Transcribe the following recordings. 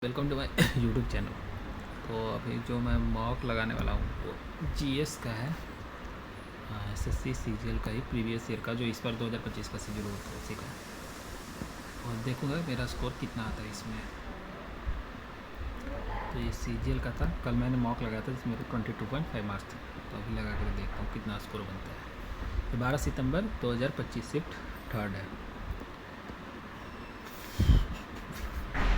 Welcome to my YouTube channel. तो अभी जो मैं मॉक लगाने वाला हूँ वो जीएस का है, एसएससी सीजीएल का ही प्रीवियस ईयर का, जो इस बार 2025 का सीजीएल होता है उसी का। और देखूँगा मेरा स्कोर कितना आता है इसमें। तो ये सीजीएल का था, कल मैंने मॉक लगाया था जिसमें मेरे 22.5 मार्क्स थे। तो अभी लगा कर देखता हूँ कितना स्कोर बनता है। 12 सितंबर 2025 शिफ्ट थर्ड है।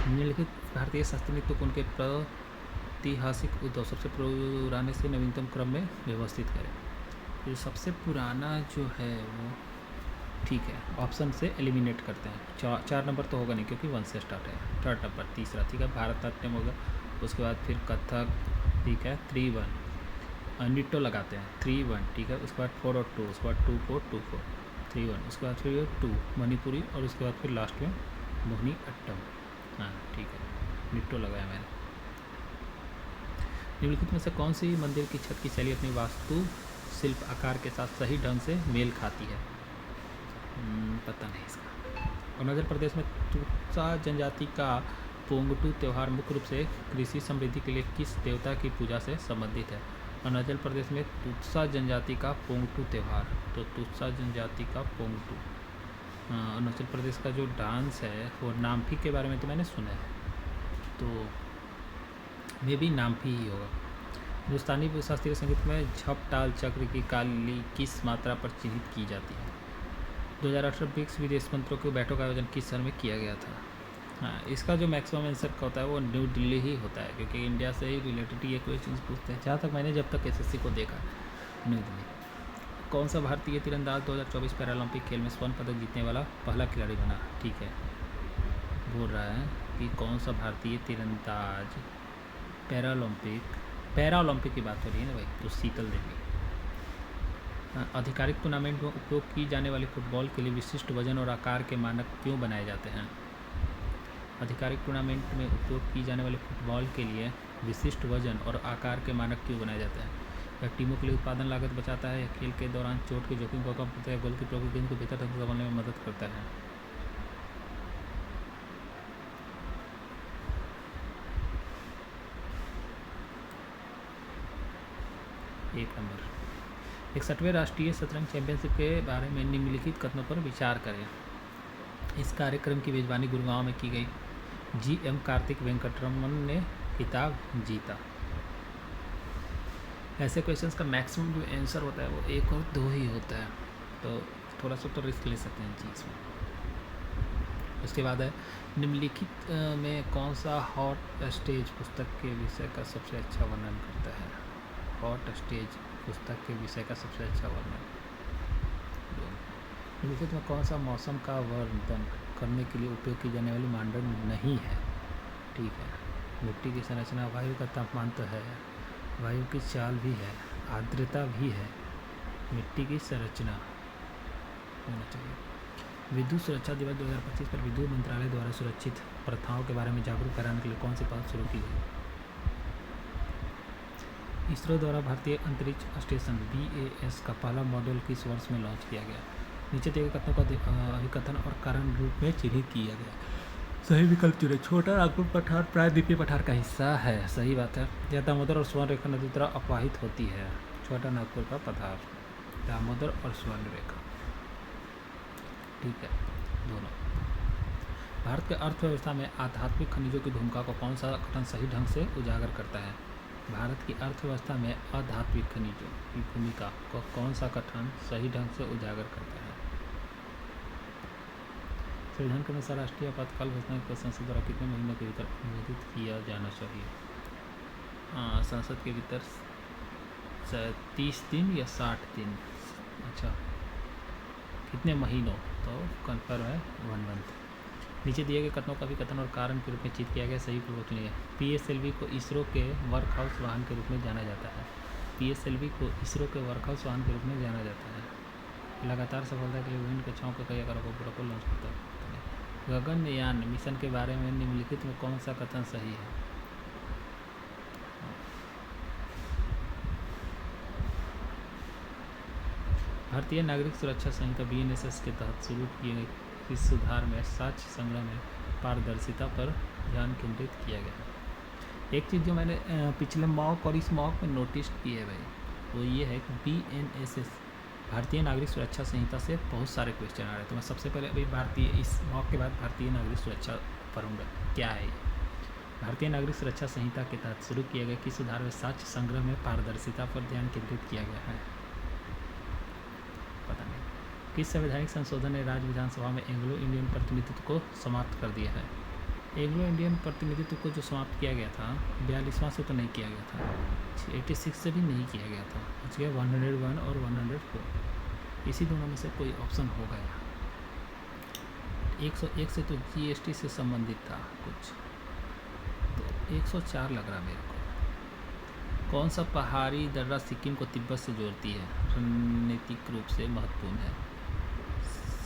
निम्नलिखित भारतीय शास्त्रीय नृत्य को उनके ऐतिहासिक उद्देश्यों से पुराने से नवीनतम क्रम में व्यवस्थित करें। तो सबसे पुराना जो है वो ठीक है, ऑप्शन से एलिमिनेट करते हैं। 4 नंबर तो होगा नहीं क्योंकि 1 से स्टार्ट है। 3rd नंबर तीसरा ठीक है, भारतनाट्यम होगा। उसके बाद फिर कथक ठीक है, 3-1 निट्टो लगाते हैं 3-1 ठीक है। उसके बाद 4 और 2, उसके बाद 2-4 3-1, उसके बाद फिर 2 मणिपुरी और उसके बाद फिर लास्ट में मोहिनी अट्टम। हाँ ठीक है, निट्टो लगाया मैंने। निम्नलिखित में से कौन सी मंदिर की छत की शैली अपनी वास्तु शिल्प आकार के साथ सही ढंग से मेल खाती है? पता नहीं इसका। अरुणाचल प्रदेश में तुत्सा जनजाति का पोंगटू त्यौहार मुख्य रूप से कृषि समृद्धि के लिए किस देवता की पूजा से संबंधित है? अरुणाचल प्रदेश में तुत्सा जनजाति का पोंगटू त्यौहार, तो तुत्सा जनजाति का पोंगटू। अरुणाचल प्रदेश का जो डांस है वो नाम्फी के बारे में तो मैंने सुना है, तो मे भी नाम्फी ही होगा। हिंदुस्तानी शास्त्रीय संगीत में झप ताल चक्र की काली किस मात्रा पर चिन्हित की जाती है? 2018 ब्रिक्स विदेश मंत्रियों की बैठक का आयोजन किस शहर में किया गया था? हाँ, इसका जो मैक्सिमम आंसर का होता है वो न्यू दिल्ली ही होता है, क्योंकि इंडिया से ही रिलेटेड ये क्वेश्चन पूछते हैं जहाँ तक मैंने जब तक एसएससी को देखा। न्यू दिल्ली। कौन सा भारतीय तीरंदाज 2024 पैरालंपिक खेल में स्वर्ण पदक जीतने वाला पहला खिलाड़ी बना? ठीक है, बोल रहा है कि कौन सा भारतीय तीरंदाज पैरालंपिक की बात हो रही है ना भाई, तो शीतल देवी। आधिकारिक टूर्नामेंट में उपयोग की जाने वाली फुटबॉल के लिए विशिष्ट वजन और आकार के मानक क्यों बनाए जाते हैं? आधिकारिक टूर्नामेंट में उपयोग की जाने वाली फुटबॉल के लिए विशिष्ट वजन और आकार के मानक क्यों बनाए जाते हैं? यह टीमों के लिए उत्पादन लागत बचाता है, खेल के दौरान चोट के जोखिम को कम करता है, गोलकीपरों की गेंद को बेहतर ढंग से संभालने में मदद करता है। एक नंबर। 61वें राष्ट्रीय शतरंज चैंपियनशिप के बारे में निम्नलिखित कथनों पर विचार करें। इस कार्यक्रम की मेजबानी गुड़गांव में की गई। GM कार्तिक वेंकटरमन ने खिताब जीता। ऐसे क्वेश्चंस का मैक्सिमम जो आंसर होता है वो 1 और 2 ही होता है, तो थोड़ा सा तो रिस्क ले सकते हैं चीज़ में। उसके बाद है निम्नलिखित में कौन सा हॉट स्टेज पुस्तक के विषय का सबसे अच्छा वर्णन करता है? हॉट स्टेज पुस्तक के विषय का सबसे अच्छा वर्णन। निम्नलिखित में कौन सा मौसम का वर्णन करने के लिए उपयोग की जाने वाली मानदंड नहीं है? ठीक है, मिट्टी की संरचना, वायु का तापमान तो है, वायु की चाल भी है, आर्द्रता भी है, मिट्टी की संरचना होना चाहिए। विद्युत सुरक्षा दिवस 2025 पर विद्युत मंत्रालय द्वारा सुरक्षित प्रथाओं के बारे में जागरूक कराने के लिए कौन सी पहल शुरू की गई? इसरो द्वारा भारतीय अंतरिक्ष स्टेशन BAS का पहला मॉडल किस वर्ष में लॉन्च किया गया? नीचे दिए गए कथनों का अभिकथन और कारण रूप में चिन्हित किया गया। सही विकल्प चुने। छोटा नागपुर पठार प्रायद्वीपीय पठार का हिस्सा है, सही बात है। यह दामोदर और स्वर्ण रेखा नदी द्वारा अपवाहित होती है। छोटा नागपुर का पठार, दामोदर और स्वर्ण रेखा, ठीक है दोनों। भारत के अर्थव्यवस्था में आध्यात्मिक खनिजों की भूमिका को कौन सा कथन सही ढंग से उजागर करता है? भारत की अर्थव्यवस्था में आध्यात्मिक खनिजों की भूमिका को कौन सा कथन सही ढंग से उजागर करता है? संविधान के अनुसार राष्ट्रीय आपातकाल घोषणा को संसद द्वारा कितने महीनों के भीतर अनुमोदित किया जाना चाहिए? संसद के भीतर 30 दिन या 60 दिन। अच्छा, कितने महीनों? तो कन्फर्म है 1 मंथ। नीचे दिए गए कथनों का भी कथन और कारण के रूप में चित किया गया, सही पूर्वक चुनिए। PSLV को इसरो के वर्कहाउस वाहन के रूप में जाना जाता है। PSLV को इसरो के वर्कहाउस वाहन के रूप में जाना जाता है। लगातार सफलता के लिए विभिन्न कक्षाओं के कई आकारों को पूरा को लॉन्च करता है। गगनयान मिशन के बारे में निम्नलिखित में कौन सा कथन सही है? भारतीय नागरिक सुरक्षा संहिता BNSS के तहत शुरू किए गए इस सुधार में साक्ष्य संग्रह में पारदर्शिता पर ध्यान केंद्रित किया गया है। एक चीज़ जो मैंने पिछले मॉक और इस मॉक में नोटिस की है भाई, वो ये है कि BNSS भारतीय नागरिक सुरक्षा संहिता से बहुत सारे क्वेश्चन आ रहे हैं। तो मैं सबसे पहले अभी भारतीय, इस मॉक के बाद भारतीय नागरिक सुरक्षा पढ़ूंगा क्या है ये। भारतीय नागरिक सुरक्षा संहिता के तहत शुरू किए गए किस सुधार व साक्ष्य संग्रह में पारदर्शिता पर ध्यान केंद्रित किया गया है? पता नहीं। किस संवैधानिक संशोधन ने राज्य विधानसभा में एंग्लो इंडियन प्रतिनिधित्व को समाप्त कर दिया है? एंग्लो इंडियन प्रतिनिधित्व को जो समाप्त किया गया था 42वां से तो नहीं किया गया था, 86 से भी नहीं किया गया था, बच गया 101 और 104। इसी दोनों में से कोई ऑप्शन हो गया। 101 से तो GST से संबंधित था कुछ, तो 104 लग रहा मेरे को। कौन सा पहाड़ी दर्रा सिक्किम को तिब्बत से जोड़ती है? रणनीतिक रूप से महत्वपूर्ण है।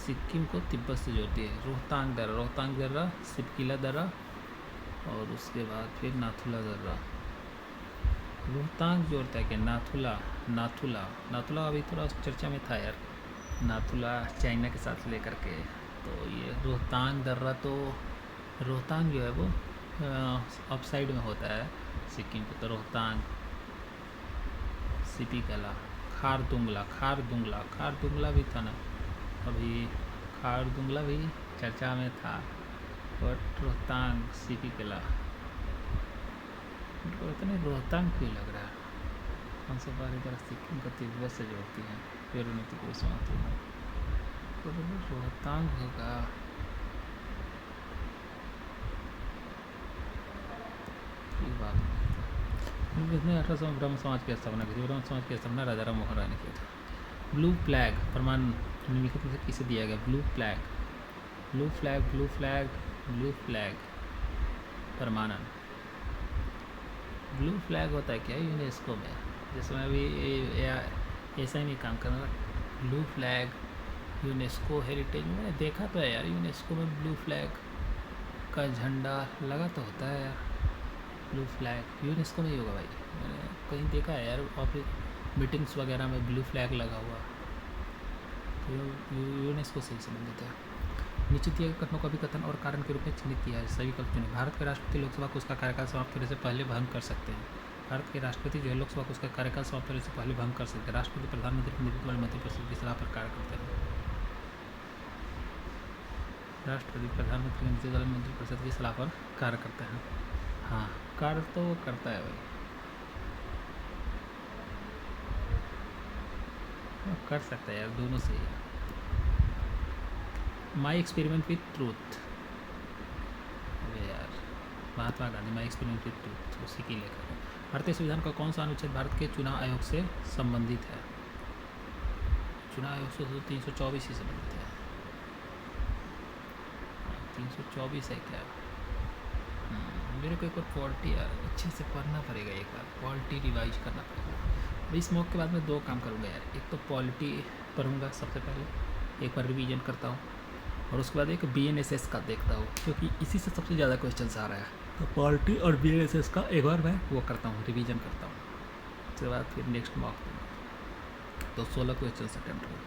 सिक्किम को तिब्बत से जोड़ती है रोहतांग दर्रा, सिपकिला दर्रा और उसके बाद फिर नाथुला दर्रा। रोहतांग जोड़ता है क्या? नाथुला अभी थोड़ा चर्चा में था यार, नाथुला चाइना के साथ लेकर के। तो ये रोहतांग दर्रा, तो रोहतांग जो है वो अप साइड में होता है सिक्किम को, तो रोहतांग, सिपकिला, खारदुंगला भी था ना अभी, खारदुंगला भी चर्चा में था, बट रोहतांग, सिपकिला, पता नहीं रोहतांग क्यों लग रहा है। कौन सा पहाड़ी दर्रा सिक्किम को तिब्बत से जोड़ती है? फिर रणनीतिक रूप से महत्वपूर्ण है, तो रोहतांग होगा। इसने 1800 ब्रह्म समाज की स्थापना की थी। ब्रह्म समाज की स्थापना राजा राम मोहन राय ने किया था। ब्लू फ्लैग प्रमाण निम्नलिखित में से किसे दिया गया? ब्लू फ्लैग प्रमाणन। ब्लू फ्लैग होता है क्या यूनेस्को में? जिसमें अभी ऐसा ही नहीं काम करना। ब्लू फ्लैग यूनेस्को हेरिटेज में मैंने देखा तो है यार, यूनेस्को में ब्लू फ्लैग का झंडा लगा तो होता है यार। ब्लू फ्लैग यूनेस्को में ही होगा भाई, मैंने कहीं देखा है यार, ऑफिस मीटिंग्स वगैरह में ब्लू फ्लैग लगा हुआ, तो यूनेस्को से ही संबंधित है। नीचे दिए गए कथनों का भी कथन और कारण के रूप में चिन्हित किया है, सही विकल्प चुनें। भारत के राष्ट्रपति लोकसभा को उसका कार्यकाल समाप्त होने से पहले भंग कर सकते हैं। भारत के राष्ट्रपति जो है लोकसभा को उसका कार्यकाल समाप्त होने से पहले भंग कर सकते हैं। राष्ट्रपति प्रधानमंत्री के नेतृत्व वाले मंत्रिपरिषद की सलाह पर कार्य करते हैं। राष्ट्रपति प्रधानमंत्री के नेतृत्व वाले मंत्रिपरिषद की सलाह पर कार्य करते हैं। हाँ, कार्य तो वो करता है भाई, कर सकता है यार, दोनों से ही। माई एक्सपेरिमेंट विथ ट्रूथ, अरे यार Mahatma Gandhi, my experiment with truth, उसी की लेखक है। भारतीय संविधान का कौन सा अनुच्छेद भारत के चुनाव आयोग से संबंधित है? चुनाव आयोग से 324 ही संबंधित है। 324 है क्या? मेरे को एक बार पॉलिटी यार अच्छे से पढ़ना पड़ेगा, एक बार पॉलिटी रिवाइज करना पड़ेगा। इस मॉक के बाद मैं 2 काम करूँगा यार, एक तो पॉलिटी पढ़ूँगा सबसे पहले, एक बार रिवीजन करता हूँ, और उसके बाद एक BNSS का देखता हूँ, क्योंकि इसी से सबसे ज़्यादा क्वेश्चन आ रहा है। तो पॉलिटी और BNSS का एक बार मैं वो करता हूँ, रिवीजन करता हूँ, उसके बाद फिर नेक्स्ट मॉक दूँगा। तो 16 क्वेश्चन अटेम्प्ट होगा,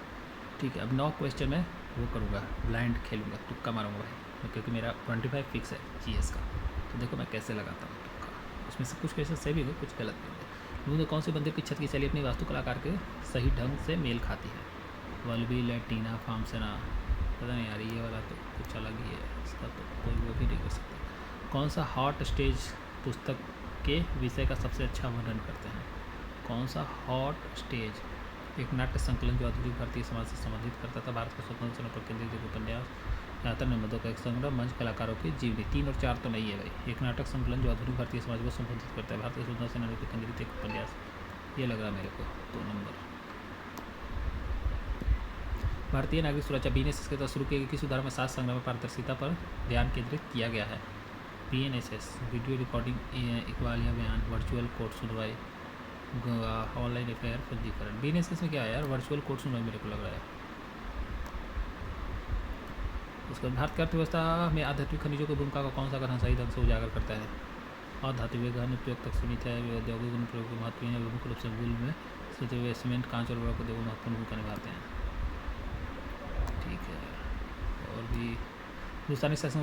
ठीक है। अब 9 क्वेश्चन मैं वो करूँगा, ब्लाइंड खेलूँगा, तुक्का मारूँगा भाई, क्योंकि मेरा 25 फिक्स है GS का। तो देखो मैं कैसे लगाता हूँ तुक्का, उसमें से कुछ क्वेश्चन सही भी होंगे, कुछ गलत भी होंगे। तो कौन से मंदिर की छत की शैली अपनी वास्तुकलाकार के सही ढंग से मेल खाती है? वल्बी, लैटिना, फार्मसेना, पता नहीं यार, ये वाला तो कुछ अलग ही है, इसका तो कोई वो भी नहीं कर सकता। कौन सा हॉट स्टेज पुस्तक के विषय का सबसे अच्छा वर्णन करते हैं? कौन सा हॉट स्टेज? एक नाट्य संकलन जो आधुनिक भारतीय समाज से संबंधित करता था। भारत के स्वतंत्र समय पर केंद्रित एक उपन्यास, यात्रा निबंधों का एक संग्रह, मंच कलाकारों की जीवनी। 3 और 4 तो नहीं है भाई। एक नाटक संकलन जो आधुनिक भारतीय समाज को संबोधित करता है। भारतीय स्वतंत्रता सेनानी पर केंद्रित एक उपन्यास, ये लग रहा है मेरे को 2 नंबर। भारतीय नागरिक सुरक्षा BNSS के तहत शुरू किए गए किस सुधार में साक्ष्य संग्रह में पारदर्शिता पर ध्यान केंद्रित किया गया है? BNSS वीडियो रिकॉर्डिंग, इकबालिया बयान, वर्चुअल कोर्ट सुनवाई, ऑनलाइन FIR पंजीकरण। BNSS में क्या है यार? वर्चुअल कोर्ट सुनवाई मेरे को लग रहा है। उसके बाद भारत की अर्थव्यवस्था में आध्यात्मिक खनिजों की भूमिका का कौन सा कथन सही ढंग से उजागर करता है? अधातुएं गहन उपयोग तक सीमित है, वे औद्योगिक अनुप्रयोग के महत्वपूर्ण है, मुख्य रूप से वूल में स्थित हुए सीमेंट, कांच और उर्वरक उद्योग महत्वपूर्ण भूमिका निभाते हैं। ठीक है, और भी हिंदुस्तानी शासन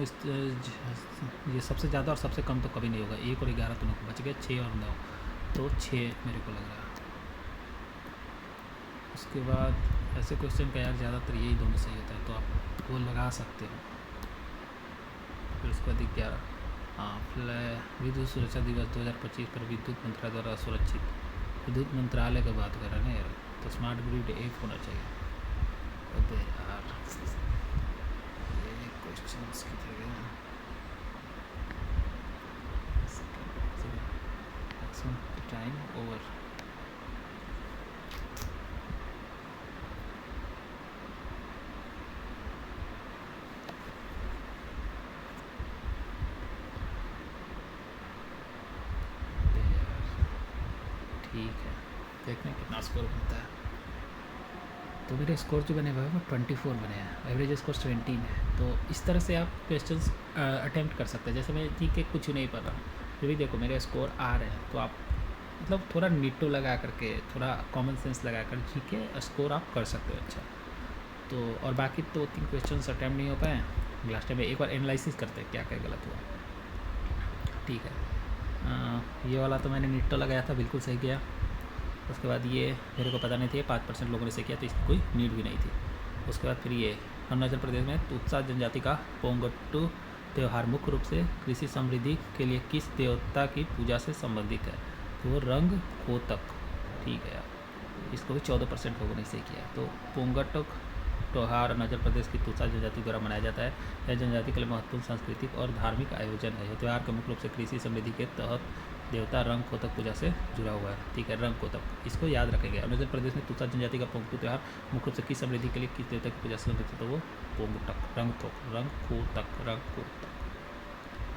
ये सबसे ज़्यादा और सबसे कम तो कभी नहीं होगा। 1 और 11 तो नहीं बच गए, 6 और 9 तो 6 मेरे को लग रहा है। उसके बाद ऐसे क्वेश्चन का यार ज़्यादातर यही दोनों सही होता है, तो आप वो लगा सकते हो। फिर उसके बाद 11 हाँ, विद्युत सुरक्षा दिवस 2025 पर विद्युत मंत्रालय द्वारा सुरक्षित विद्युत मंत्रालय की बात कर रहे हैं ना यार, तो स्मार्ट ग्रिड ऐप होना चाहिए। अबे यार ये क्वेश्चन किधर गए? Time over. ठीक है, देखते हैं कितना स्कोर बनता है। तो मेरे स्कोर जो बने हुए हैं वो 24 बने हैं, एवरेज स्कोर 17 है। तो इस तरह से आप क्वेश्चंस अटेम्प्ट कर सकते हैं। जैसे मैं ठीक है कुछ नहीं पढ़ रहा हूँ, फिर भी देखो मेरे स्कोर आ रहे हैं, तो आप मतलब थोड़ा नीटो लगा करके, थोड़ा कॉमन सेंस लगा कर जी के स्कोर आप कर सकते हो अच्छा। तो और बाकी 2-3 क्वेश्चन अटैम्प्ट नहीं हो पाए, लास्ट टाइम एक बार एनालिसिस करते हैं क्या क्या गलत हुआ। ठीक है, ये वाला तो मैंने नीटो लगाया था, बिल्कुल सही गया। उसके बाद ये मेरे को पता नहीं थी, 5% लोगों ने सही किया, तो इसकी कोई नीड भी नहीं थी। उसके बाद फिर ये अरुणाचल प्रदेश में तुत्सा जनजाति का पोंगट्टू त्यौहार मुख्य रूप से कृषि समृद्धि के लिए किस देवता की पूजा से संबंधित है? तो वो रंग कोतक। ठीक है यार, इसको भी 14% लोगों ने सही किया। तो पोंगट्टू त्यौहार अरुणाचल प्रदेश की तुत्सा जनजाति द्वारा मनाया जाता है। यह जनजाति के लिए महत्वपूर्ण सांस्कृतिक और धार्मिक आयोजन है। यह त्यौहार के मुख्य रूप से कृषि समृद्धि के तहत देवता रंग कोतक पूजा से जुड़ा हुआ है। ठीक है, रंग कोतक, इसको याद रखेंगे। अरुणाचल प्रदेश में तुत्सा जनजाति का पोंगट्टू त्यौहार मुख्य रूप से किस समृद्धि के लिए किस देवता की पूजा से संबंधित है? तो वो पोंगटक, रंग कोतक।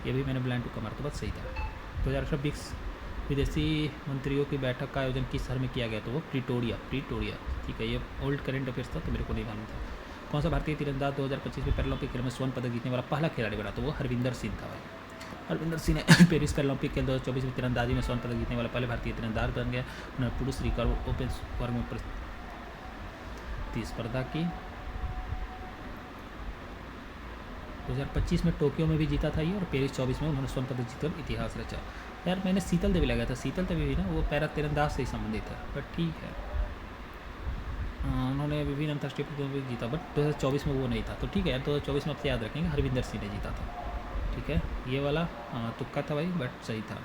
ये भी मैंने ब्लाइंड टू मारा, तो बस सही था। 2018 विदेशी मंत्रियों की बैठक का आयोजन किस शहर में किया गया? तो वो प्रिटोरिया। ठीक है, ये ओल्ड करेंट अफेयर्स था, तो मेरे को नहीं मालूम था। कौन सा भारतीय तीरंदाज 2025 में पैरालंपिक खेलों में स्वर्ण पदक जीतने वाला पहला खिलाड़ी बना? तो वो हरविंदर सिंह था भाई। हरविंदर सिंह ने पेरिस पैरालंपिक खेल 2024 में तीरंदाजी में स्वर्ण पदक जीतने वाला पहले भारतीय तीरंदाज बन गया। उन्होंने पुरुष रिकर्व ओपन वर्ग में प्रतिस्पर्धा की। 2025 में टोक्यो में भी जीता था ये, और पेरिस 24 में उन्होंने स्वर्ण पदक जीतकर इतिहास रचा। यार मैंने शीतल देवी लगाया था, शीतल देवी भी ना वो पैरा तीरंदाज से ही संबंधित है, बट ठीक है। उन्होंने विभिन्न अंतर्राष्ट्रीय प्रतियोगिताओं में जीता, बट 2024 में वो नहीं था, तो ठीक है यार। 2024 में आपसे याद रखेंगे हरविंदर सिंह ने जीता था। ठीक है, ये वाला तुक्का था भाई, बट सही था,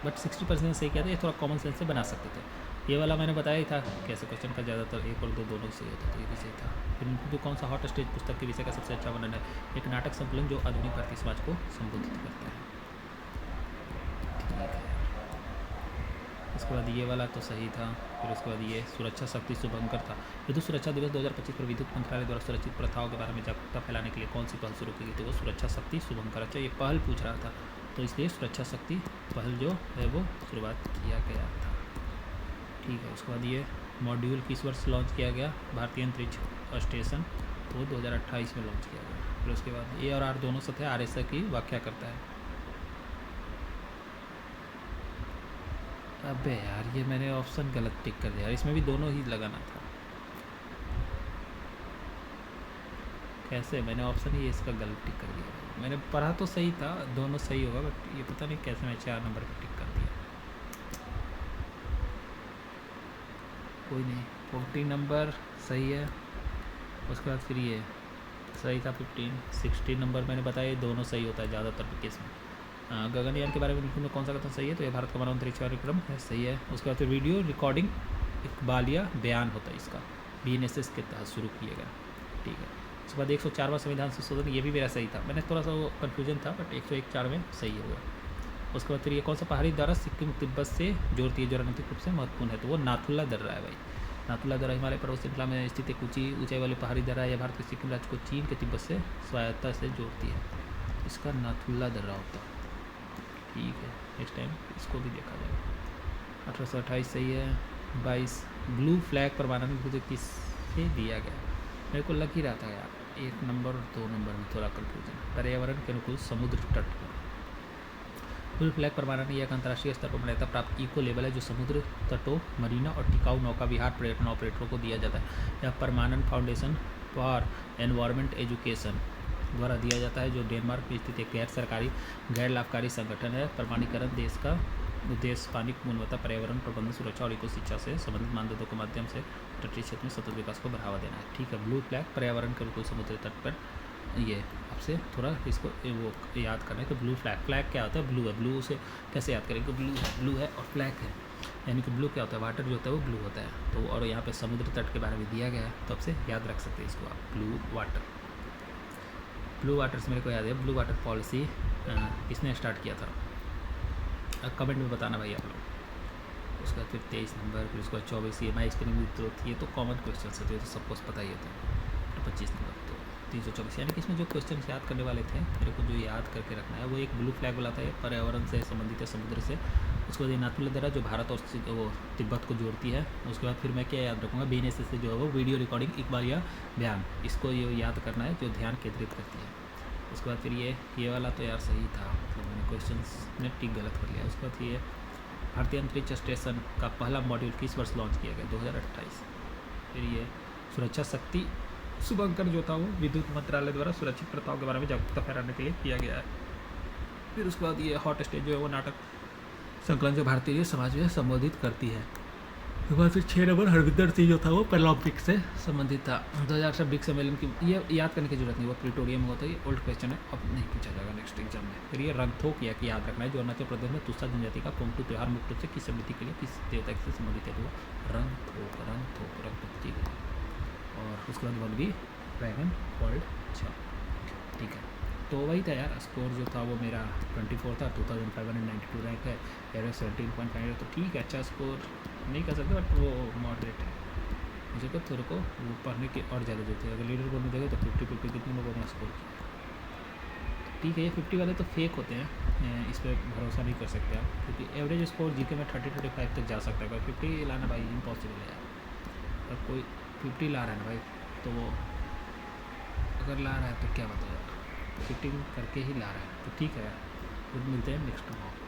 बट 60% सही किया था। ये थोड़ा कॉमन सेंस से बना सकते थे। ये वाला मैंने बताया ही था कैसे क्वेश्चन का ज़्यादातर 1 और 2 दोनों सही होता, तो ये भी सही था। फिर जो कौन सा हॉट स्टेज पुस्तक के विषय का सबसे अच्छा वर्णन है? एक नाटक संकलन जो आधुनिक भारतीय समाज को संबोधित करता है। ठीक है, उसके बाद ये वाला तो सही था। फिर उसके बाद ये सुरक्षा शक्ति शुभंकर था। विद्युत सुरक्षा दिवस 2025 पर विद्युत मंत्रालय द्वारा सुरक्षित प्रथाओं के बारे में जागरूकता फैलाने के लिए कौन सी पहल शुरू की गई? तो वो सुरक्षा शक्ति शुभंकर। अच्छा, ये पहल पूछ रहा था, तो इसलिए सुरक्षा शक्ति पहल जो है वो शुरुआत किया गया था। ठीक है, उसके बाद ये मॉड्यूल किस वर्ष लॉन्च किया गया? भारतीय अंतरिक्ष स्टेशन, तो 2028 में लॉन्च किया गया। फिर उसके बाद ए और आर दोनों सतह आरएसए की व्याख्या करता है। अबे यार, ये मैंने ऑप्शन गलत टिक कर दिया, इसमें भी दोनों ही लगाना था। कैसे? मैंने ऑप्शन ही इसका गलत टिक कर दिया। मैंने पढ़ा तो सही था, दोनों सही होगा, बट ये पता नहीं कैसे मैं 4 नंबर पर टिक कर दिया। कोई नहीं, 14 नंबर सही है। उसके बाद फिर ये सही था 15, 16 नंबर मैंने बताया, दोनों सही होता है ज़्यादातर केस में। गगनयान के बारे में लिखने में कौन सा कथन सही है? तो ये भारत का मानव अंतरिक्ष कार्यक्रम है, सही है। उसके बाद फिर वीडियो रिकॉर्डिंग इकबालिया बयान होता है, इसका BNSS के तहत शुरू किया गया। ठीक है, उसके बाद 104वां संविधान संशोधन, ये भी मेरा सही था, मैंने थोड़ा सा वो कन्फ्यूजन था, बट 101 में सही हो गया। उसके बाद फिर ये कौन सा पहाड़ी दर्रा सिक्किम तिब्बत से जोड़ती है जो रणनीतिक रूप से महत्वपूर्ण है? तो वो नाथुला दर्रा है भाई। नाथुला दर्रा हिमालय पर्वत श्रृंखला में स्थित एक ऊंचाई वाली पहाड़ी दर्रा है। यह भारत के सिक्किम राज्य को चीन के तिब्बत से स्वायत्तता से जोड़ती है, इसका नाथुला दर्रा होता है। ठीक है, नेक्स्ट टाइम इसको भी देखा जाएगा। 1828 सही है। 22 ब्लू फ्लैग पर मानव किससे दिया गया? मेरे को लग ही रहा था यार, 1 नंबर और 2 नंबर में थोड़ा कन्फ्यूजन। पर्यावरण के अनुकूल समुद्र तट पर ब्लू फ्लैग परमाणु एक अंतर्राष्ट्रीय स्तर पर मान्यता प्राप्त इको लेबल है जो समुद्र तटों, मरीना और टिकाऊ नौका विहार पर्यटन ऑपरेटरों को दिया जाता है। यह permanent foundation for environment education द्वारा दिया जाता है, जो डेनमार्क में स्थित एक गैर सरकारी गैर लाभकारी संगठन है। प्रमाणीकरण देश का उद्देश्य पानी की गुणवत्ता, पर्यावरण प्रबंधन, सुरक्षा और इको शिक्षा से संबंधित मानदंडों के माध्यम से तटीय क्षेत्र में सतत विकास को बढ़ावा देना है। ठीक है, ब्लू फ्लैग पर्यावरण के अनुकूल समुद्री तट पर, ये आपसे थोड़ा इसको वो याद करना है कि ब्लू फ्लैग क्या होता है। ब्लू है, ब्लू से कैसे याद करेंगे, ब्लू है और फ्लैग है, यानी कि ब्लू क्या होता है, वाटर जो होता है वो ब्लू होता है। तो और यहाँ पे समुद्र तट के बारे में दिया गया है, तो आपसे याद रख सकते हैं इसको आप, ब्लू वाटर। ब्लू वाटर से मेरे को याद है, ब्लू वाटर पॉलिसी किसने स्टार्ट किया था, कमेंट में बताना भाई आप लोग। उसके बाद फिर 23 नंबर, फिर उसके बाद 24 EMI एक्सपेरिमेंट विद ग्रोथ, ये तो कॉमन क्वेश्चन है, ये तो सबको पता ही होता है। फिर 25 नंबर तो 324, यानी कि इसमें जो क्वेश्चन याद करने वाले थे मेरे को, जो याद करके रखना है वो एक ब्लू फ्लैग वाला था, पर्यावरण से संबंधित है, समुद्र से। उसके बाद ये नाथुला दर्रा जो भारत और वो तिब्बत को जोड़ती है। उसके बाद फिर मैं क्या याद रखूँगा, BNSS से जो है वो वीडियो रिकॉर्डिंग इकबाल या बयान, इसको ये याद करना है जो ध्यान केंद्रित करती है। उसके बाद फिर ये वाला तो यार सही था, मतलब मैंने क्वेश्चन ने टिक गलत कर लिया। उसके बाद ये भारतीय अंतरिक्ष स्टेशन का पहला मॉड्यूल किस वर्ष लॉन्च किया गया, 2028। फिर ये सुरक्षा शक्ति शुभांकन जो था वो विद्युत मंत्रालय द्वारा सुरक्षित प्रथाओं के बारे में जागरूकता फैलाने के लिए किया गया है। फिर उसके बाद ये हॉट स्टेज जो है वो नाटक संकलन जो भारतीय समाज में संबोधित करती है। उसके बाद फिर 6 नंबर हरविंदर सिंह जो था वो पैरालंपिक से संबंधित था। 2008 ब्रिक्स सम्मेलन की, ये याद करने की जरूरत नहीं, वो प्रिटोरियम में होता है, ये ओल्ड क्वेश्चन है, अब नहीं पूछा जाएगा नेक्स्ट एग्जाम में। फिर ये रंगथोक या कि याद रखना है, जो अरुणाचल प्रदेश में तुसा जनजाति का पोंगटू त्यौहार मुख्य रूप से किस समिति के लिए, किस देवता से संबंधित है, तो रंगथोक। और उसके बाद भी ड्रैगन वर्ल्ड। अच्छा ठीक है, तो वही था यार, स्कोर जो था वो मेरा 24 था, 2592 रैंक है, एवरेज 17.5, तो ठीक है, अच्छा स्कोर नहीं कर सकते बट वो मॉडरेट है। मुझे तो थोड़े को वो पढ़ने की और ज़्यादा जरूरत है। अगर लीडर बोर्ड में देखें तो 50 कितने लोगों ने स्कोर किया। ठीक है, ये 50 वाले तो फेक होते हैं, इस पर भरोसा नहीं कर सकते आप, क्योंकि एवरेज स्कोर जीके में 30-35 तक जा सकता है। अगर 50 लाना भाई इम्पॉसिबल है यार। अगर कोई 50 ला रहा है ना भाई, तो वो अगर ला रहा है तो क्या बताओ यार, चिटिंग करके ही ला रहा है। तो ठीक है यार, फिर मिलते हैं नेक्स्ट ब्लॉग।